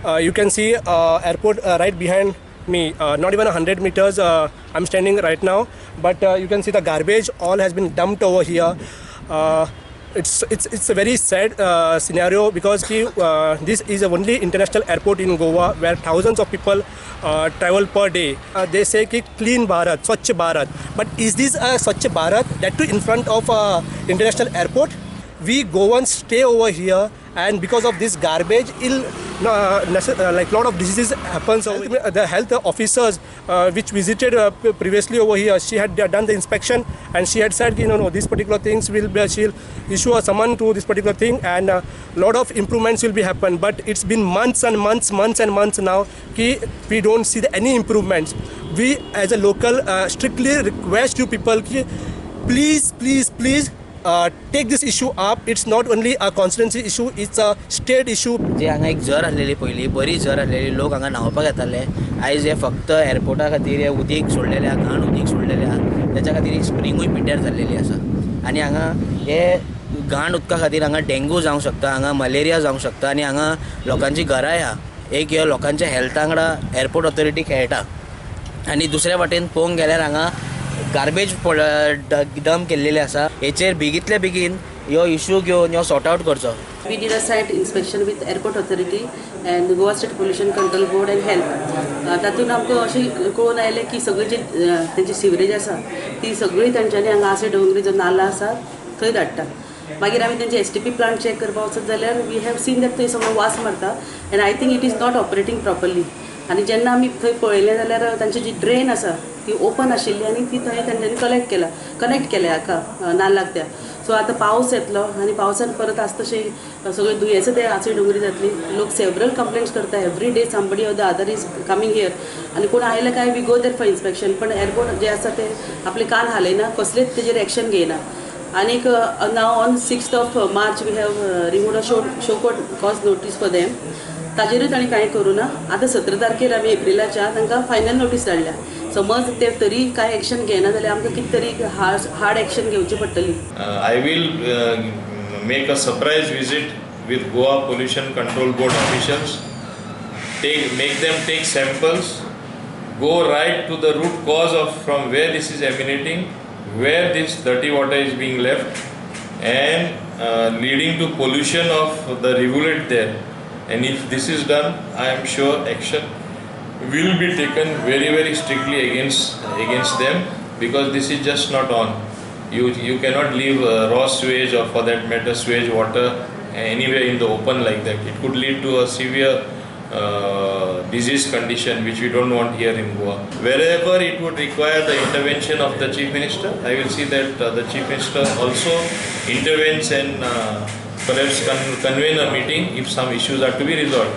You can see airport right behind me, not even 100 meters I'm standing right now, but you can see the garbage all has been dumped over here. It's a very sad scenario because this is the only international airport in Goa where thousands of people travel per day. They say ki clean Bharat, Swachh Bharat, but is this a Swachh Bharat that too in front of international airport? We Goans stay over here, and because of this garbage, like lot of diseases happens. The health officers which visited previously over here, she had done the inspection and she had said, no, these particular things will be, she'll issue a summon to this particular thing, and lot of improvements will be happen. But it's been months and months now ki we don't see any improvements. We as a local strictly request you people ki please take this issue up. It's not only a constituency issue, it's a state issue. जे हांगा एक जर आसलेली पयलीं बरी जर आसलेली लोक हांगा न्हांवपाक येताले आयज हे फक्त एअरपोर्टा खातीर हे उदीक सोडलेले आहा घाण उदीक सोडलेले आहा त्याच्या खातीर स्प्रिंगूय पिड्ड्यार जाल्लेली आसा आनी हांगा हे घाण उदका खातीर हांगा डेंगू जावंक शकता हांगा मलेरिया जावंक शकता आनी हांगा लोकांची घरांय आहा एक ह्यो लोकांच्या हेल्था वांगडा एअरपोर्ट ऑथॉरिटी खेळटा आनी दुसऱ्या वाटेन पळोवंक गेल्यार हांगा गार्बेज डंप केल्लेले आसा हेचेर बेगींतल्या बेगीन ह्यो इश्यू घेवन ह्यो सॉर्ट आउट करचो. We did a site inspection with Airport Authority and Goa State Pollution Control Board and Health. तातूंत आमकां अशें कळून आयलें की सगळी जी तेंची सिवरेज आसा ती सगळी तांच्यांनी हांगा आसे डोंगरी जो नाला आसा थंय धाडटा. मागीर आमी तेंचे एसटीपी प्लांट चॅक करपाक वचत जाल्यार वी हॅव सीन दॅट थंय सगळो वास मारता and I think it is not operating properly. आनी जेन्ना आमी थंय पळयलें जाल्यार तांची जी ड्रेन आसा ती ओपन आशिल्ली आनी ती थंय तांच्यांनी कनेक्ट केल्या हाका नाल्लाक त्या. सो आतां पावस येतलो आनी पावसान परत आसता तशें सगळें दुयेंसां ते आचूय डोंगरी जातली. लोक सेवरल कंप्लेंट्स करता every day somebody or the other is coming here आनी कोण आयले काय we go there for inspection पण एअरपोर्ट जे आसा ते आपले कान हालयना कसलेच तेजेर एक्शन घेयना. आनीक नाव on 6th March we have removed a show cause notice for them. ताजेरूय ताणीं कांय करूं ना. आतां 17 तारखेर आमी एप्रिलाच्या तांकां फायनल नोटीस धाडल्या. समज ते तरी कांय एक्शन घेयना जाल्यार आमकां कितें तरी हार्ड एक्शन घेवची पडटली. I will make a surprise visit with Goa Pollution Control Board officials. Make them take samples, go right to the root cause of from where this is emanating, where this dirty water is being left, and leading to pollution of the rivulet there. And if this is done, I am sure action will be taken very strictly against them, because this is just not on. You cannot leave raw sewage or for that matter sewage water anywhere in the open like that. It could lead to a severe disease condition which we don't want here in Goa. Wherever it would require the intervention of the Chief Minister, I will see that the Chief Minister also intervenes and perhaps convene a meeting if some issues are to be resolved.